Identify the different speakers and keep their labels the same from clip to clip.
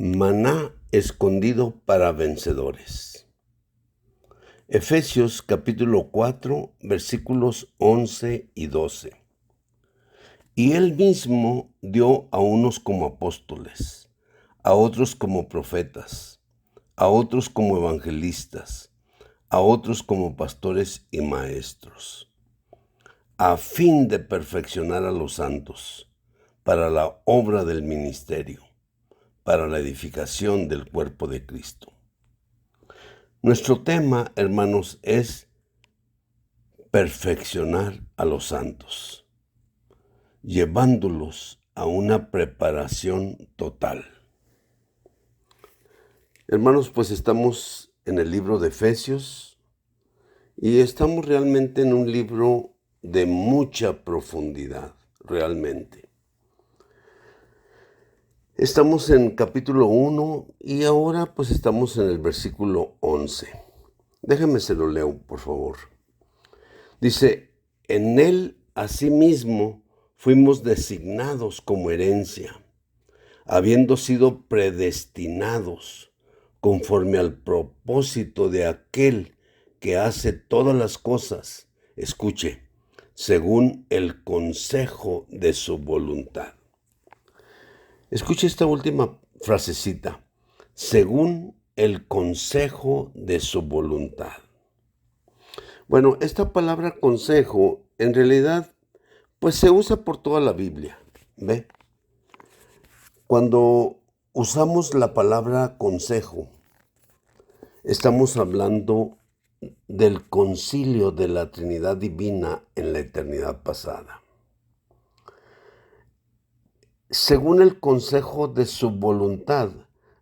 Speaker 1: Maná escondido para vencedores. Efesios capítulo 4, versículos 11 y 12. Y él mismo dio a unos como apóstoles, a otros como profetas, a otros como evangelistas, a otros como pastores y maestros, a fin de perfeccionar a los santos, para la obra del ministerio, para la edificación del cuerpo de Cristo. Nuestro tema, hermanos, es perfeccionar a los santos, llevándolos a una preparación total. Hermanos, pues estamos en el libro de Efesios y estamos realmente en un libro de mucha profundidad, realmente. Estamos en capítulo 1 y ahora pues estamos en el versículo 11. Déjenme se lo leo, por favor. Dice, en él asimismo fuimos designados como herencia, habiendo sido predestinados conforme al propósito de aquel que hace todas las cosas, escuche, según el consejo de su voluntad. Escuche esta última frasecita, según el consejo de su voluntad. Bueno, esta palabra consejo en realidad pues se usa por toda la Biblia, ¿ve? Cuando usamos la palabra consejo, estamos hablando del concilio de la Trinidad Divina en la eternidad pasada. Según el consejo de su voluntad,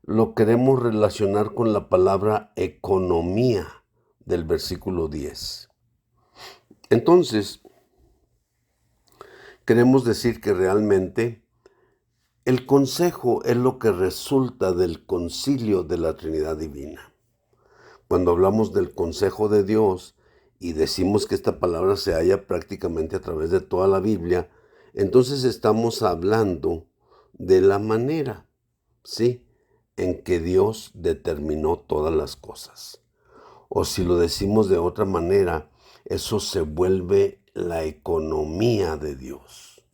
Speaker 1: lo queremos relacionar con la palabra economía del versículo 10. Entonces, queremos decir que realmente el consejo es lo que resulta del concilio de la Trinidad Divina. Cuando hablamos del consejo de Dios y decimos que esta palabra se halla prácticamente a través de toda la Biblia, entonces estamos hablando de la manera, ¿sí?, en que Dios determinó todas las cosas. O si lo decimos de otra manera, eso se vuelve la economía de Dios.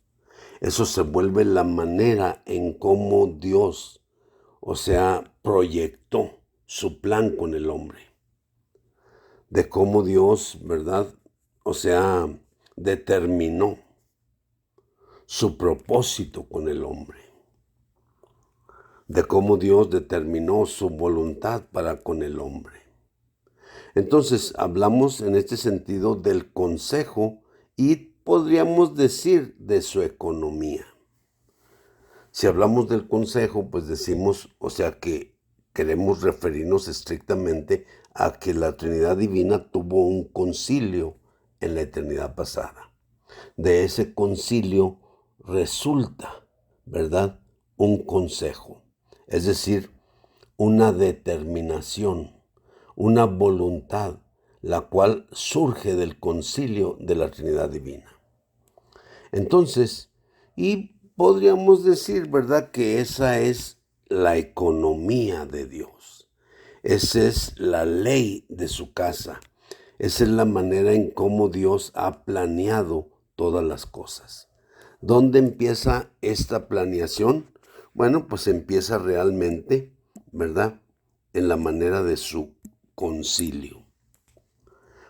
Speaker 1: Eso se vuelve la manera en cómo Dios, proyectó su plan con el hombre. De cómo Dios, ¿verdad? Determinó su propósito con el hombre. De cómo Dios determinó su voluntad para con el hombre. Entonces, hablamos en este sentido del consejo y podríamos decir de su economía. Si hablamos del consejo, pues decimos, que queremos referirnos estrictamente a que la Trinidad Divina tuvo un concilio en la eternidad pasada. De ese concilio resulta, ¿verdad?, un consejo, es decir, una determinación, una voluntad, la cual surge del concilio de la Trinidad Divina. Entonces, y podríamos decir, ¿verdad?, que esa es la economía de Dios. Esa es la ley de su casa. Esa es la manera en cómo Dios ha planeado todas las cosas. ¿Dónde empieza esta planeación? Bueno, pues empieza realmente, ¿verdad?, en la manera de su concilio.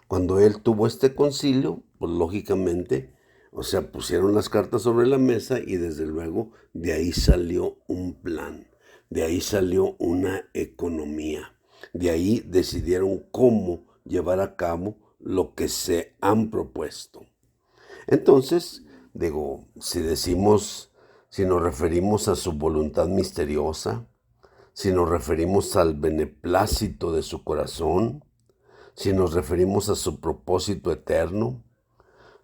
Speaker 1: Cuando él tuvo este concilio, pues lógicamente, pusieron las cartas sobre la mesa y desde luego de ahí salió un plan, de ahí salió una economía, de ahí decidieron cómo llevar a cabo lo que se han propuesto. Entonces, si nos referimos a su voluntad misteriosa, si nos referimos al beneplácito de su corazón, si nos referimos a su propósito eterno,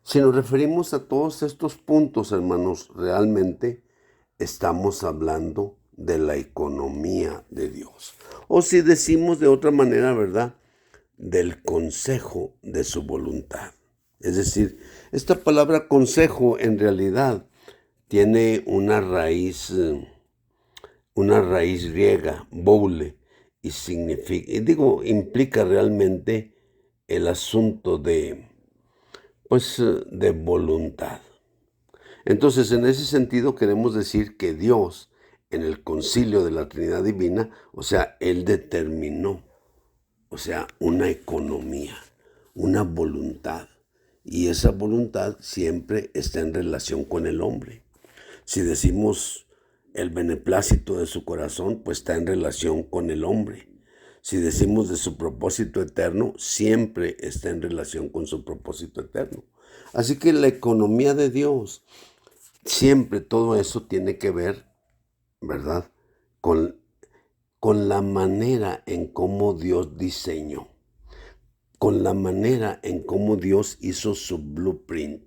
Speaker 1: si nos referimos a todos estos puntos, hermanos, realmente estamos hablando de la economía de Dios. O si decimos de otra manera, ¿verdad?, del consejo de su voluntad. Es decir, esta palabra consejo en realidad tiene una raíz una raíz griega, boule, y significa, implica realmente el asunto de voluntad. Entonces, en ese sentido queremos decir que Dios, en el concilio de la Trinidad Divina, o sea, Él determinó, o sea, una economía, una voluntad. Y esa voluntad siempre está en relación con el hombre. Si decimos el beneplácito de su corazón, pues está en relación con el hombre. Si decimos de su propósito eterno, siempre está en relación con su propósito eterno. Así que la economía de Dios, siempre todo eso tiene que ver, ¿verdad? Con, con la manera en cómo Dios diseñó, con la manera en cómo Dios hizo su blueprint,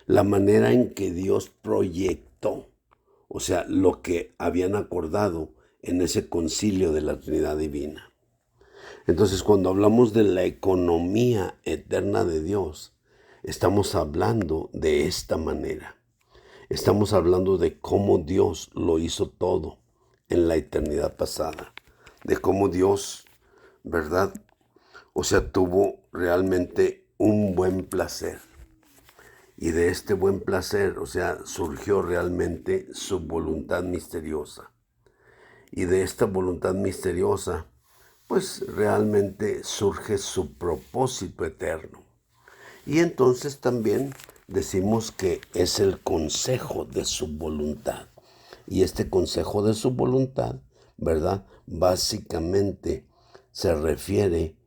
Speaker 1: la manera en que Dios proyectó, o sea, lo que habían acordado en ese concilio de la Trinidad Divina. Entonces, cuando hablamos de la economía eterna de Dios, estamos hablando de esta manera. Estamos hablando de cómo Dios lo hizo todo en la eternidad pasada, de cómo Dios, ¿verdad? O sea, tuvo realmente un buen placer. Y de este buen placer, o sea, surgió realmente su voluntad misteriosa. Y de esta voluntad misteriosa, pues realmente surge su propósito eterno. Y entonces también decimos que es el consejo de su voluntad. Y este consejo de su voluntad, ¿verdad? Básicamente se refiere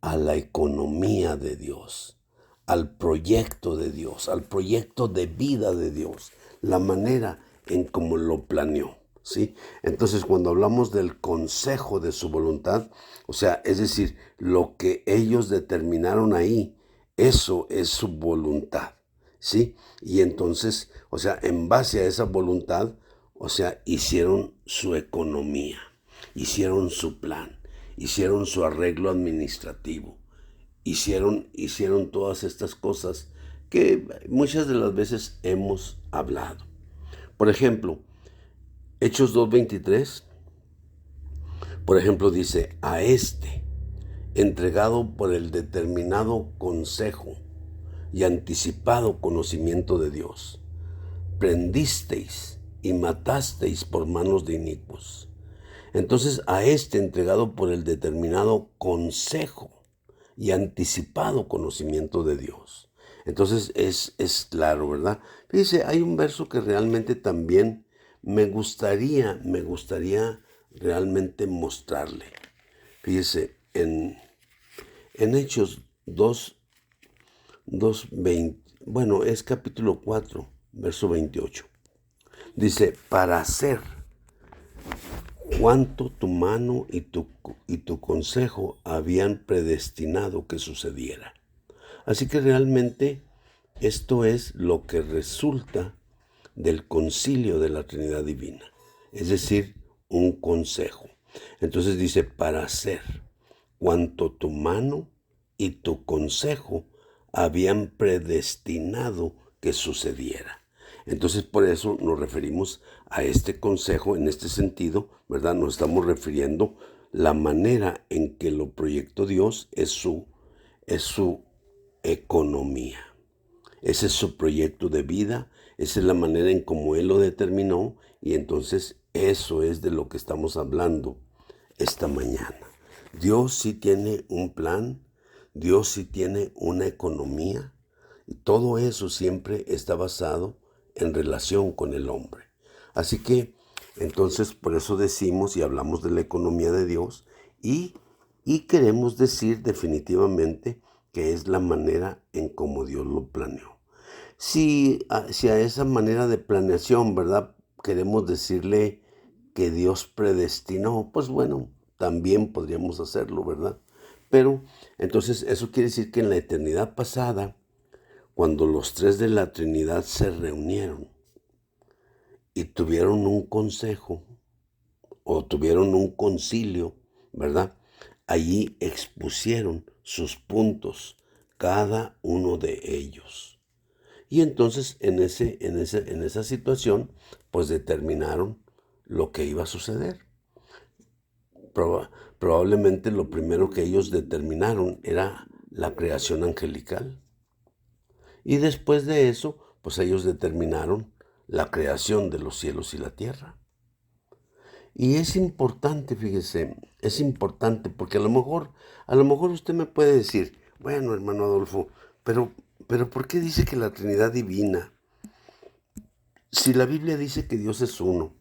Speaker 1: a la economía de Dios, al proyecto de Dios, al proyecto de vida de Dios, la manera en cómo lo planeó, ¿sí? Entonces, cuando hablamos del consejo de su voluntad, o sea, es decir, lo que ellos determinaron ahí, eso es su voluntad, ¿sí? Y entonces, o sea, en base a esa voluntad, o sea, hicieron su economía, hicieron su plan, hicieron su arreglo administrativo, hicieron todas estas cosas que muchas de las veces hemos hablado. Por ejemplo, Hechos 2:23, por ejemplo, dice, a este, entregado por el determinado consejo y anticipado conocimiento de Dios, prendisteis y matasteis por manos de inicuos. Entonces, a este entregado por el determinado consejo y anticipado conocimiento de Dios. Entonces es claro, ¿verdad? Fíjese, hay un verso que realmente también me gustaría realmente mostrarle. Fíjese, en Hechos 20, bueno, es capítulo 4, verso 28. Dice, para hacer cuanto tu mano y tu consejo habían predestinado que sucediera. Así que realmente esto es lo que resulta del concilio de la Trinidad Divina, es decir, un consejo. Entonces dice, para hacer cuanto tu mano y tu consejo habían predestinado que sucediera. Entonces por eso nos referimos a este consejo en este sentido, ¿verdad? Nos estamos refiriendo la manera en que lo proyectó Dios es su economía. Ese es su proyecto de vida, esa es la manera en cómo Él lo determinó y entonces eso es de lo que estamos hablando esta mañana. Dios sí tiene un plan, Dios sí tiene una economía y todo eso siempre está basado en relación con el hombre. Así que entonces por eso decimos y hablamos de la economía de Dios y queremos decir definitivamente que es la manera en cómo Dios lo planeó. Si a esa manera de planeación, ¿verdad? Queremos decirle que Dios predestinó, pues bueno, también podríamos hacerlo, ¿verdad? Pero entonces eso quiere decir que en la eternidad pasada, cuando los tres de la Trinidad se reunieron y tuvieron un consejo o tuvieron un concilio, ¿verdad? Allí expusieron sus puntos, cada uno de ellos. Y entonces en esa situación, pues determinaron, lo que iba a suceder. Probablemente lo primero que ellos determinaron era la creación angelical. Y después de eso, pues ellos determinaron la creación de los cielos y la tierra. Y es importante, fíjese, es importante porque a lo mejor usted me puede decir, bueno, hermano Adolfo, pero ¿por qué dice que la Trinidad divina? Si la Biblia dice que Dios es uno.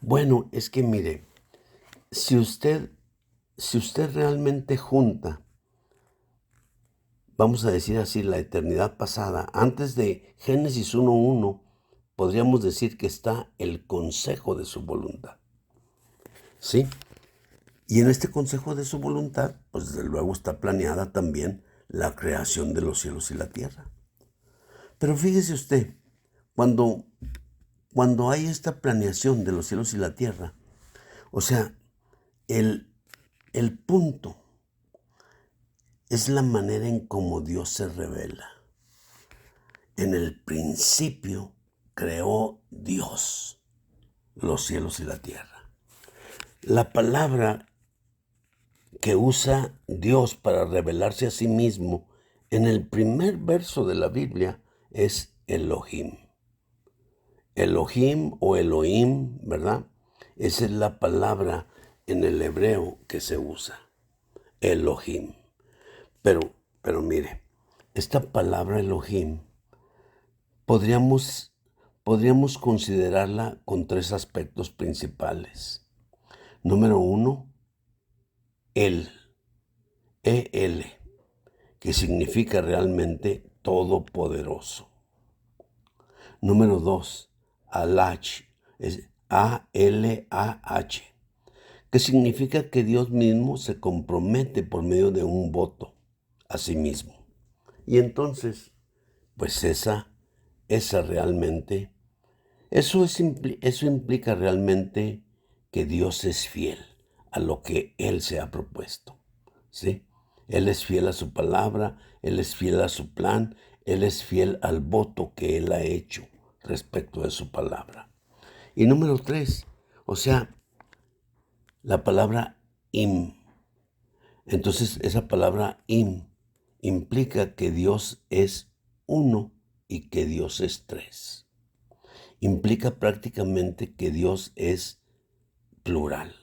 Speaker 1: Bueno, es que mire, si usted realmente junta, vamos a decir así, la eternidad pasada, antes de Génesis 1:1, podríamos decir que está el consejo de su voluntad. ¿Sí? Y en este consejo de su voluntad, pues desde luego está planeada también la creación de los cielos y la tierra. Pero fíjese usted, cuando, cuando hay esta planeación de los cielos y la tierra, o sea, el punto es la manera en cómo Dios se revela. En el principio creó Dios los cielos y la tierra. La palabra que usa Dios para revelarse a sí mismo en el primer verso de la Biblia es Elohim. Elohim o Elohim, ¿verdad? Esa es la palabra en el hebreo que se usa. Elohim. Pero mire, esta palabra Elohim podríamos considerarla con tres aspectos principales. Número uno, El, que significa realmente todopoderoso. Número dos, Alach, es A-L-A-H, que significa que Dios mismo se compromete por medio de un voto a sí mismo. Y entonces, pues esa realmente, eso implica realmente que Dios es fiel a lo que Él se ha propuesto, ¿sí? Él es fiel a su palabra, Él es fiel a su plan, Él es fiel al voto que Él ha hecho respecto de su palabra. Y número tres, o sea, la palabra im. Entonces, esa palabra im implica que Dios es uno y que Dios es tres. Implica prácticamente que Dios es plural.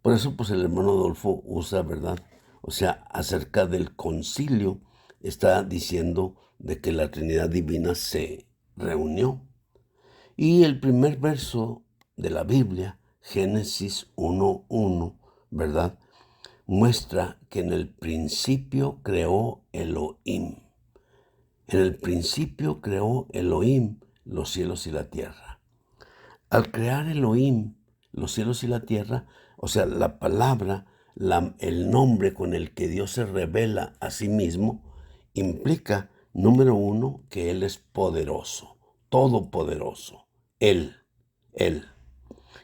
Speaker 1: Por eso, pues el hermano Adolfo usa, ¿verdad? O sea, acerca del concilio, está diciendo de que la Trinidad Divina se reunió. Y el primer verso de la Biblia, Génesis 1:1, ¿verdad? Muestra que en el principio creó Elohim. En el principio creó Elohim los cielos y la tierra. Al crear Elohim los cielos y la tierra, o sea, la palabra, el nombre con el que Dios se revela a sí mismo, implica, número uno, que Él es poderoso, todopoderoso. Él.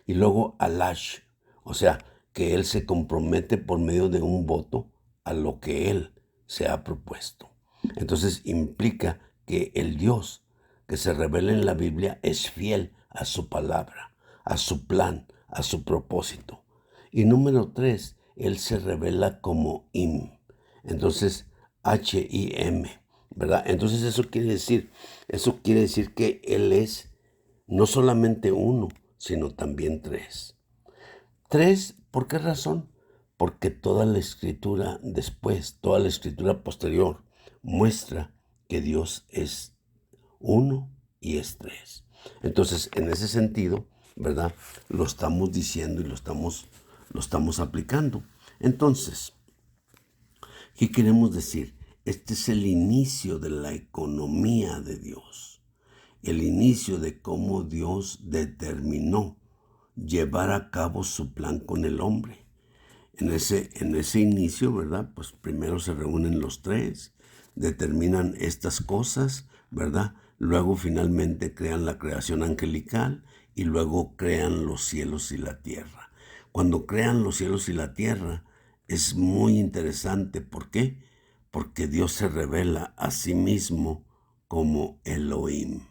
Speaker 1: Y luego Alash, o sea, que Él se compromete por medio de un voto a lo que Él se ha propuesto. Entonces implica que el Dios que se revela en la Biblia es fiel a su palabra, a su plan, a su propósito. Y número tres, Él se revela como Im. Entonces, H-I-M, ¿verdad? Entonces eso quiere decir que Él es no solamente uno, sino también tres. Tres, ¿por qué razón? Porque toda la escritura después, toda la escritura posterior, muestra que Dios es uno y es tres. Entonces, en ese sentido, ¿verdad? Lo estamos diciendo y lo estamos aplicando. Entonces, ¿qué queremos decir? Este es el inicio de la economía de Dios. El inicio de cómo Dios determinó llevar a cabo su plan con el hombre. En ese inicio, ¿verdad? Pues primero se reúnen los tres, determinan estas cosas, ¿verdad? Luego finalmente crean la creación angelical y luego crean los cielos y la tierra. Cuando crean los cielos y la tierra es muy interesante. ¿Por qué? Porque Dios se revela a sí mismo como Elohim,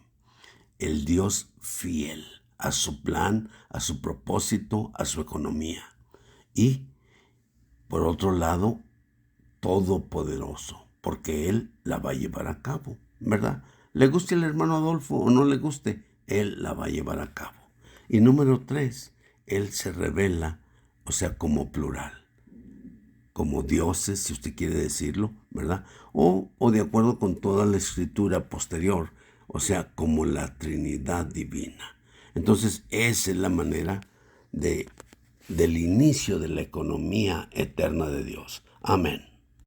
Speaker 1: el Dios fiel a su plan, a su propósito, a su economía. Y, por otro lado, todopoderoso, porque Él la va a llevar a cabo, ¿verdad? Le guste el hermano Adolfo o no le guste, Él la va a llevar a cabo. Y número 3, Él se revela, o sea, como plural, como dioses, si usted quiere decirlo, ¿verdad? O de acuerdo con toda la escritura posterior, o sea, como la Trinidad divina. Entonces, esa es la manera del inicio de la economía eterna de Dios. Amén.